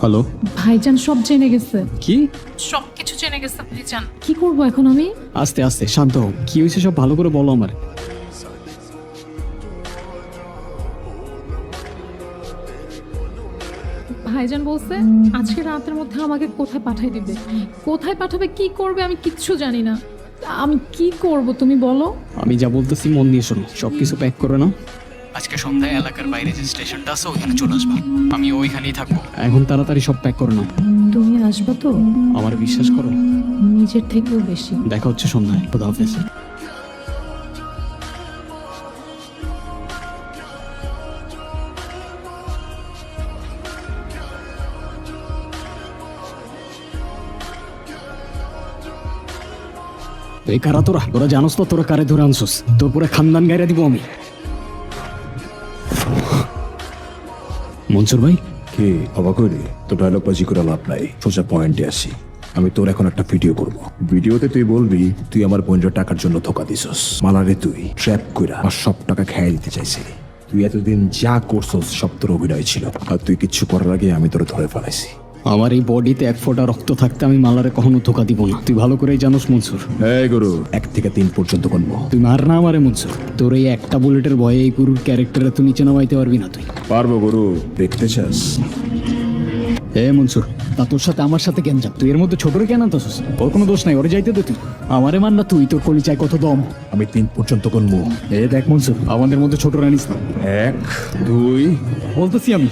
Hello, ভাইজান সব জেনে গেছে, কি? সবকিছু জেনে গেছে ভাইজান। কি করব এখন আমি? আস্তে আস্তে শান্ত হও। কি হয়েছে সব ভালো করে বলো আমার। ভাইজান বলছে আজকে রাতের মধ্যে আমাকে কোথায় পাঠাই দিবে, কোথায় পাঠাবে, কি করবে আমি কিচ্ছু জানি না। আমি কি করব তুমি বলো। আমি যা বলতেছি মন দিয়ে শোনো। সব কিছু প্যাক করে নাও। আজকে সন্ধ্যায় এলাকার বাইরে যে স্টেশনটা আছে ওইখানে চলে আসবা। আমি ওইখানেই থাকবো। এখন তাড়াতাড়ি সব প্যাক করে নাও। তুমি আসবা তো? আমার বিশ্বাস করো। নিজের থেকেও বেশি। দেখা হচ্ছে সন্ধ্যায়। খোদা হাফেজ। এই কারা তোরা? তোরা জানোস তো তোরা কারে ধরে আনছোস? তোর পুরো খানদান গাইরা দিব আমি। মনসুর ভাই, কি অবাক হইলি? তো ডায়লগ বাজি করে লাভ নাই, সোজা পয়েন্টে আসি। আমি তোর এখন একটা ভিডিও করব। ভিডিওতে তুই বলবি তুই আমার বোনের টাকার জন্য ধোকা দিছস। মালারে তুই ট্র্যাপ কইরা আমার সব টাকা খেয়ে দিতে চাইছিলি। তুই এতদিন যা করছস সব তোর অভিনয় ছিল, আর তুই কিচ্ছু করার আগে আমি তোর ধরে ফেলাইছি। আমার এই বডিতে এক ফোঁটা রক্ত থাকতে আমি মালারে কখনো ধোকা দিব না। তুই ভালো করেই জানোস মনসুর। এই গুরু, 1 থেকে 3 পর্যন্ত গুনবো। তুই মার না আমারে মনসুর। তোর এই একটা বুলেটের ভয়ে এই গুরুর ক্যারেক্টারে তুই নিচে নামাইতে পারবি না তুই। পারবো গুরু, দেখতে চাস? এ মনসুর, তা তোর সাথে আমার সাথে কেন তুই এর মধ্যে ছোটরে কেন আনতেছিস? ওর কোনো দোষ নাই, ওরে যাইতে দে তুই। আমারে মান না তুই, তোর কলিচায় কত দম। আমি 3 পর্যন্ত গুনবো। এ দেখ মনসুর, আমাদের মধ্যে ছোট রানিস না। 1 2 বলতেছি আমি।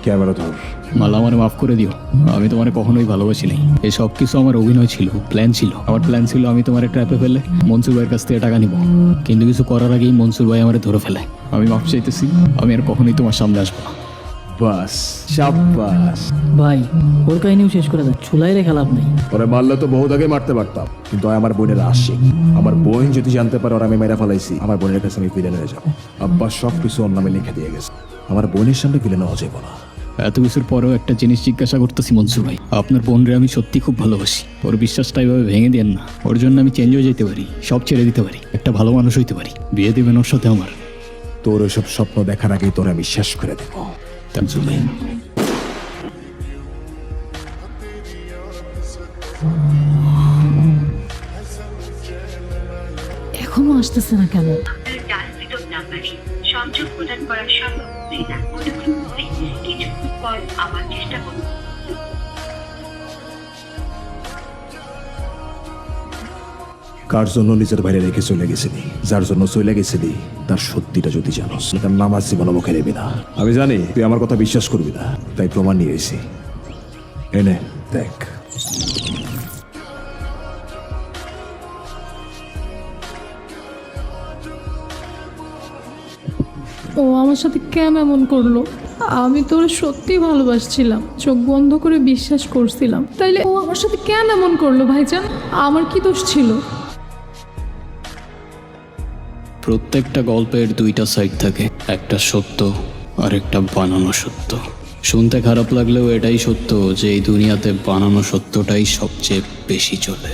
ক্যামেরা ধর। মালা, আমারে মাফ করে দিও। আমি তোমারে কখনোই ভালোবাসি নাই। এই সব কিছু আমার অভিনয় ছিল, প্ল্যান ছিল। আমার প্ল্যান ছিল আমি তোমার ট্র্যাপে ফেলে মনসুর ভাইয়ের কাছ থেকে টাকা নিব, কিন্তু কিছু করার আগেই মনসুর ভাই আমারে ধরে ফেলে। আমি মাফ চাইতেছি, আমি আর কখনোই তোমার সামনে আসবো না। বাস, শাবাস। ভাই ওর কাহিনীও শেষ করে দেন, চুলাই রেখা লাভ নেই। ওরে মারলে তো বহুত আগে মারতে পারতাম, কিন্তু আমার বোনের আসে। আমার বোন যদি জানতে পারে ওর আমি মেরা ফেলাইছি, আমার বোনের কাছে আমি ভিলেন হয়ে যাবো। আব্বা সব কিছু ওর নামে লিখে দিয়ে গেছে। আমার বোনের সামনে ভিলেন হওয়া যাবে না। এত কিছুর পরেও একটা জিনিস জিজ্ঞাসা করতেছি মনসুর ভাই, আপনার বোনরে আমি সত্যি খুব ভালোবাসি। ওর বিশ্বাসটা এভাবে ভেঙে দেন না। ওর জন্য আমি চেঞ্জ হয়ে যেতে পারি, সব ছেড়ে দিতে পারি, একটা ভালো মানুষ হইতে পারি। বিয়ে দিবেন ওর সাথে আমার। তোর ওইসব স্বপ্ন দেখার আগেই তোর আমি শেষ করে দেবো। মনসুর ভাই, এখনো আসতেছে না কেন? আপনার ডায়ালকৃত নাম্বারে সংযোগ প্রদান করা সম্ভব হচ্ছে না। অনুগ্রহ করে কিছুক্ষণ পর আবার চেষ্টা করুন। কার জন্য নিজের বাইরে রেখে চলে গেছিলি, যার জন্য চলে গেছিলি তার সত্যিটা যদি জানোস, তার নামাজ জীবন মুখে নেবি না। আমি জানি তুই আমার কথা বিশ্বাস করবি না, তাই প্রমাণ নিয়ে এসেছি। এনে দেখ। ও আমার সাথে কেন এমন করলো? আমি তো ওরে সত্যি ভালোবাসছিলাম, চোখ বন্ধ করে বিশ্বাস করছিলাম, তাইলে ও আমার সাথে কেন এমন করলো? ভাইজান, আমার কি দোষ ছিল? প্রত্যেকটা গল্পের দুইটা সাইড থাকে, একটা সত্য আর একটা বানানো সত্য। শুনতে খারাপ লাগলেও এটাই সত্য যে এই দুনিয়াতে বানানো সত্যটাই সবচেয়ে বেশি চলে।